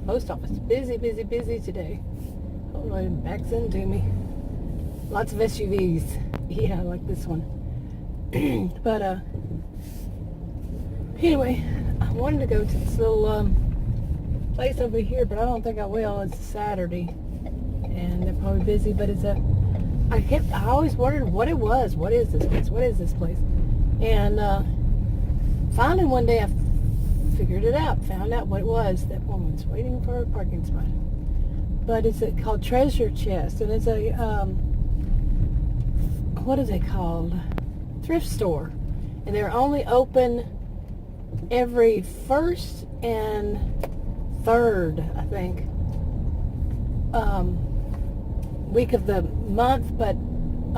Post office. Busy, busy, busy today. Hold on, it backs into me. Lots of SUVs. Yeah, like this one. But, anyway, I wanted to go to this little place over here, but I don't think I will. It's Saturday, and they're probably busy, but it's I always wondered what it was. What is this place? What is this place? And finally one day I figured it out, found out what it was. That woman's waiting for a parking spot. But it's called Treasure Chest, and it's a, what is it called? Thrift store. And they're only open every first and third, I think, week of the month, but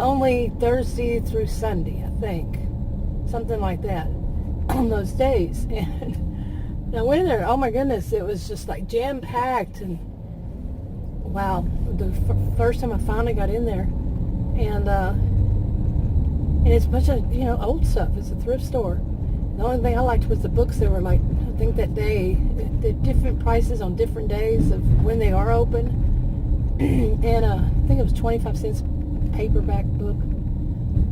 only Thursday through Sunday, I think. Something like that on those days. And I went in there, oh my goodness, it was just like jam-packed, and wow, the first time I finally got in there, and it's a bunch of, old stuff. It's a thrift store. The only thing I liked was the books. They were like, I think that day, the different prices on different days of when they are open. And I think it was 25 cents paperback book.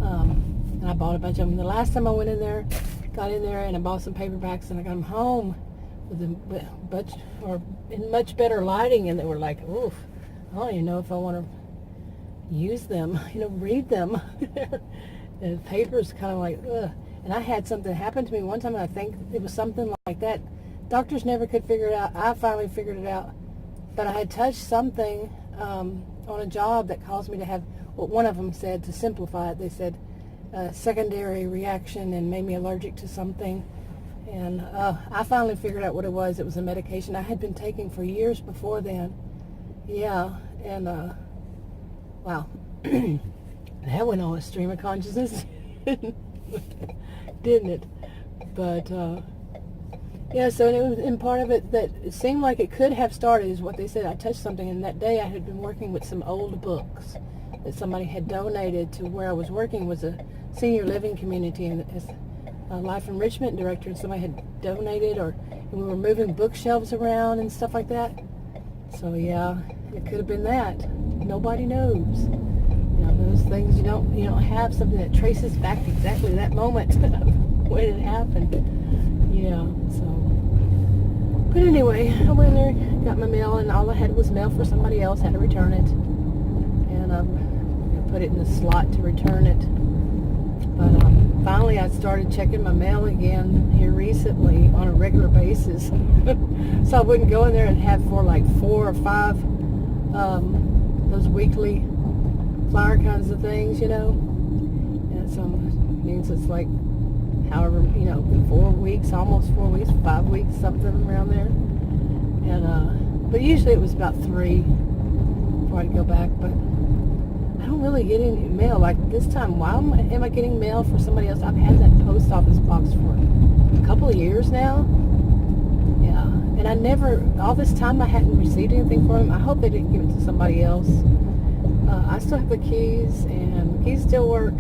And I bought a bunch of them. The last time I went in there, got in there and I bought some paperbacks, and I got them home in much better lighting, and they were like, oof, I don't even know if I want to use them, read them. The paper's kind of like, ugh. And I had something happen to me one time, and I think it was something like that. Doctors never could figure it out. I finally figured it out. But I had touched something on a job that caused me to have, what one of them said, to simplify it, they said secondary reaction, and made me allergic to something. And I finally figured out what it was. It was a medication I had been taking for years before then. Yeah, and wow. That went on a stream of consciousness, didn't it? But yeah, so it was in part of it that it seemed like it could have started, is what they said. I touched something, and that day I had been working with some old books that somebody had donated to where I was working. Was a senior living community, and as a life enrichment director, and somebody had donated, and we were moving bookshelves around and stuff like that. So yeah, it could have been that. Nobody knows. Those things you don't have something that traces back exactly to that moment when it happened. Yeah, so. But anyway, I went in there, got my mail, and all I had was mail for somebody else. Had to return it, and put it in the slot to return it. But finally, I started checking my mail again here recently on a regular basis, so I wouldn't go in there and have for like 4 or 5 those weekly flyer kinds of things, and so it means it's like however, 4 weeks, almost 4 weeks, 5 weeks, something around there. And but usually it was about 3 before I'd go back. But I don't really get any mail like this time. Why am I getting mail for somebody else? I've had that post office box for a couple of years now. Yeah, and I never, all this time I hadn't received anything from them. I hope they didn't give it to somebody else. I still have the keys, and the keys still work,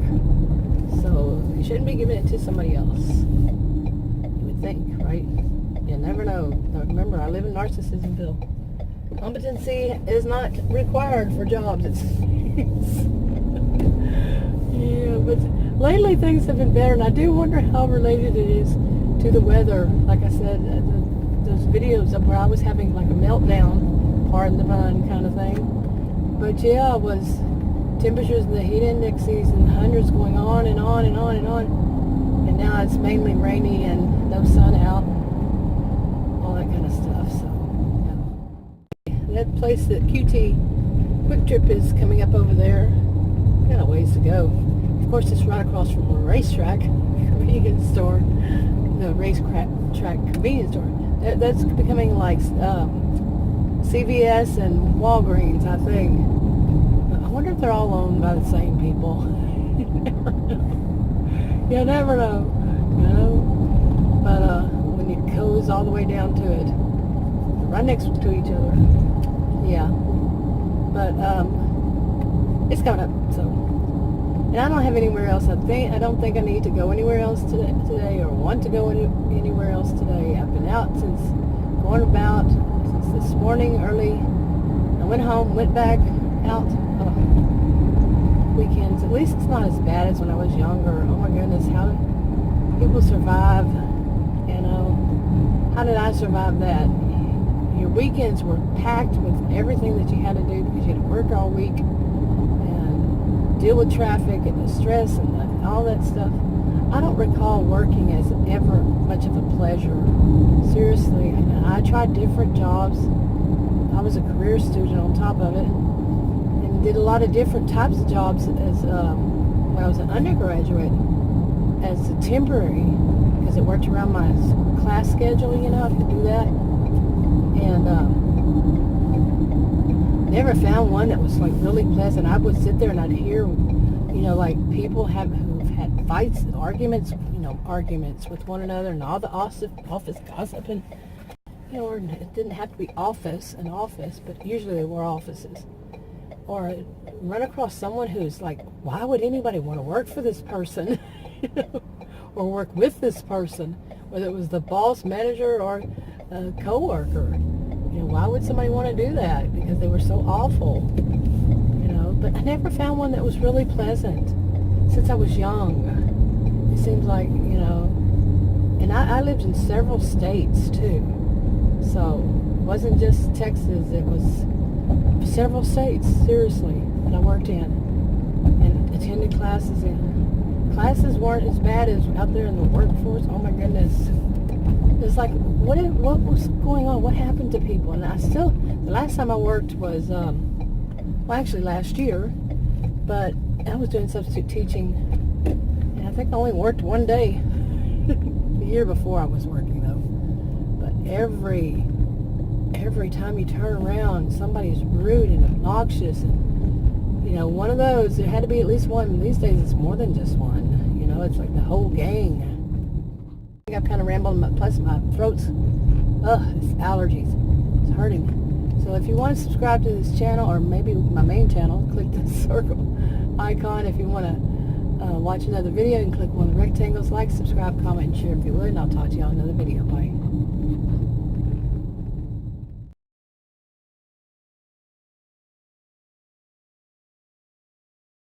so you shouldn't be giving it to somebody else. You would think, right? You never know. Now, remember, I live in Narcissismville. Competency is not required for jobs. Yeah, but lately things have been better, and I do wonder how related it is to the weather. Like I said, those videos of where I was having like a meltdown, pardon the pun kind of thing. But yeah, it was temperatures in the heat indexes and hundreds going on and on and on and on. And now it's mainly rainy and no sun out. All that kind of stuff. So, yeah. That place that QT Quick Trip is coming up over there. Got a ways to go. Of course, it's right across from a racetrack convenience store. The racetrack convenience store. That's becoming like CVS and Walgreens, I think. I wonder if they're all owned by the same people. You never know. You never know. But when it goes all the way down to it, right next to each other. Yeah. But it's coming up. So, and I don't have anywhere else. I don't think I need to go anywhere else today, or want to go anywhere else today. I've been out going about since this morning early. I went home, went back out. Weekends. At least it's not as bad as when I was younger. Oh my goodness, how did people survive? You know, how did I survive that? Your weekends were packed with everything that you had to do because you had to work all week and deal with traffic and the stress and all that stuff. I don't recall working as ever much of a pleasure. Seriously, and I tried different jobs. I was a career student on top of it, and did a lot of different types of jobs as when I was an undergraduate, as a temporary, because it worked around my class schedule. You know, I could do that, and never found one that was like really pleasant. I would sit there and I'd hear, you know, like people who've had fights, arguments with one another, and all the office gossip, and you know, it didn't have to be an office, but usually they were offices. Or run across someone who's like, why would anybody want to work for this person? Or work with this person, whether it was the boss, manager, or a coworker. You know, why would somebody want to do that? Because they were so awful. You know, but I never found one that was really pleasant since I was young. It seems like, you know, and I lived in several states too. So it wasn't just Texas, it was several states, seriously, that I worked in and attended classes in. Classes weren't as bad as out there in the workforce. Oh my goodness. It's like, what was going on? What happened to people? And the last time I worked was, well, actually last year, but I was doing substitute teaching, and I think I only worked one day the year before I was working, though. But every time you turn around, somebody's rude and obnoxious, and you know, one of those, there had to be at least one. These days it's more than just one. You know, it's like the whole gang. I think I've kind of rambled, plus my throat's, it's allergies. It's hurting. So if you want to subscribe to this channel, or maybe my main channel, click the circle icon. If you want to watch another video, you can click one of the rectangles, like, subscribe, comment, and share if you would, and I'll talk to you on another video. Bye.